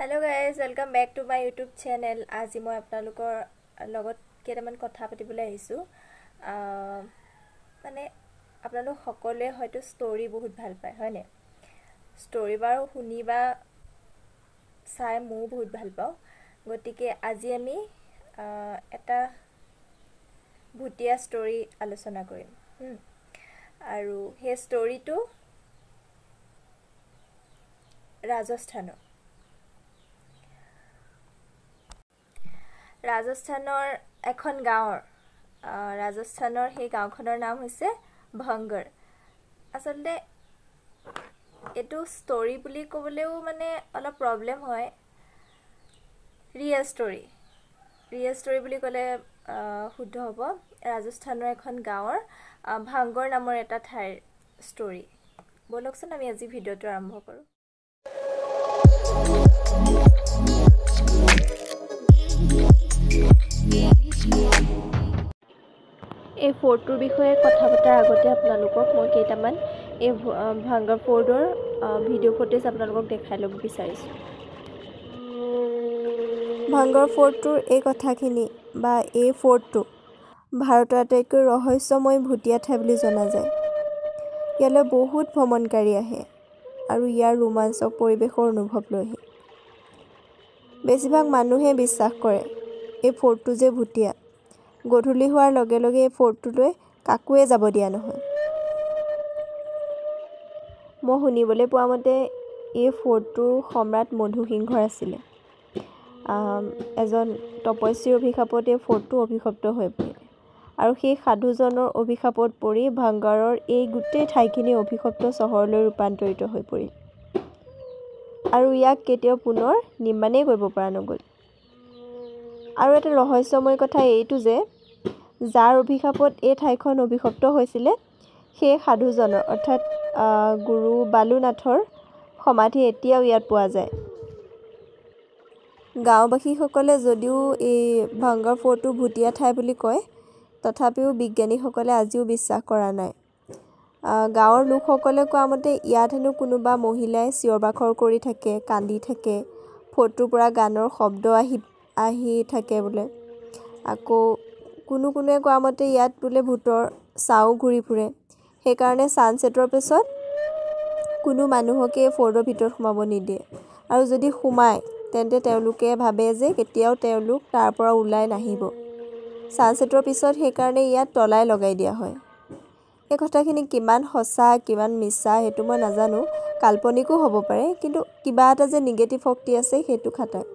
Hello guys, welcome back to my YouTube channel. আজি মই আপোনালোকৰ লগত কেইটামান কথা পাতিবলৈ আহিছো। মানে আপোনালোক সকলোৱে হয়তো ষ্টৰী বহুত ভাল পায়, হয় নে? ষ্টৰী বাৰু শুনিবা চাই মই বহুত ভাল পাওঁ। গতিকে আজি আমি এটা ভুটিয়া ষ্টৰী আলোচনা কৰিম। আৰু সেই ষ্টৰীটো ৰাজস্থানৰ এখন গাঁৱৰ ৰাজস্থানৰ সেই গাঁওখনৰ নাম হৈছে ভাংগৰ। আসলে এটো ষ্টৰী বুলি ক'বলেও মানে অলপ প্ৰবলেম হয়। ৰিয়েল ষ্টৰী বুলি ক'লে শুদ্ধ হ'ব। ৰাজস্থানৰ এখন গাঁৱৰ ভাংগৰ নামৰ এটা ঠাইৰ ষ্টৰী। বলকচোন আমি আজি ভিডিঅ'টো আৰম্ভ কৰোঁ। এই ফৰ্টটোৰ বিষয়ে কথা পতাৰ আগতে আপোনালোকক মই কেইটামান এই ভাংগৰ ফৰ্টৰ ভিডিঅ' ফুটেজ আপোনালোকক দেখাই ল'ব বিচাৰিছোঁ। ভাংগৰ ফৰ্টটোৰ এই কথাখিনি বা এই ফৰ্টটো ভাৰতৰ আটাইতকৈ ৰহস্যময় ভুটীয়া ঠাই বুলি জনা যায়। ইয়ালৈ বহুত ভ্ৰমণকাৰী আহে আৰু ইয়াৰ ৰোমাঞ্চক পৰিৱেশৰ অনুভৱ লয়হি। বেছিভাগ মানুহে বিশ্বাস কৰে এই ফৰ্টটো যে ভুটীয়া। গধূলি হোৱাৰ লগে লগে এই ফৰ্টটোলৈ কাকোৱে যাব দিয়া নহয়। মই শুনিবলৈ পোৱা মতে এই ফৰ্টটোৰ সম্ৰাট মধুসিংহৰ আছিলে। এজন তপস্বীৰ অভিশাপত এই ফৰ্টটো অভিশপ্ত হৈ পৰিল। আৰু সেই সাধুজনৰ অভিশাপত পৰি ভাংগাৰৰ এই গোটেই ঠাইখিনি অভিশপ্ত চহৰলৈ ৰূপান্তৰিত হৈ পৰিল। আৰু ইয়াক কেতিয়াও পুনৰ নিৰ্মাণেই কৰিব পৰা নগ'ল। আৰু এটা ৰহস্যময় কথা এইটো যে যাৰ অভিশাপত এই ঠাইখন অভিশপ্ত হৈছিলে সেই সাধুজনৰ অৰ্থাৎ গুৰু বালুনাথৰ সমাধি এতিয়াও ইয়াত পোৱা যায়। গাঁওবাসীসকলে যদিও এই ভাংগৰ ফৰ্টটো ভুটীয়া ঠাই বুলি কয়, তথাপিও বিজ্ঞানীসকলে আজিও বিশ্বাস কৰা নাই। গাঁৱৰ লোকসকলে কোৱা মতে ইয়াত হেনো কোনোবা মহিলাই চিঞৰ বাখৰ কৰি থাকে, কান্দি থাকে, ফৰ্টটোৰ পৰা গানৰ শব্দ আহি থাকে বোলে। আকৌ কোনোৱে কোৱা মতে ইয়াত বোলে ভূতৰ ছাও ঘূৰি ফুৰে। সেইকাৰণে ছানছেটৰ পিছত কোনো মানুহকে ফৰ্টৰ ভিতৰত সোমাব নিদিয়ে। আৰু যদি সোমায় তেন্তে তেওঁলোকে ভাবে যে কেতিয়াও তেওঁলোক তাৰ পৰা ওলাই নাহিব। ছানছেটৰ পিছত সেইকাৰণে ইয়াত তলাই লগাই দিয়া হয়। এই কথাখিনি কিমান সঁচা কিমান মিছা সেইটো মই নাজানো, কাল্পনিকো হ'ব পাৰে, কিন্তু কিবা এটা যে নিগেটিভ শক্তি আছে সেইটো খাটায়।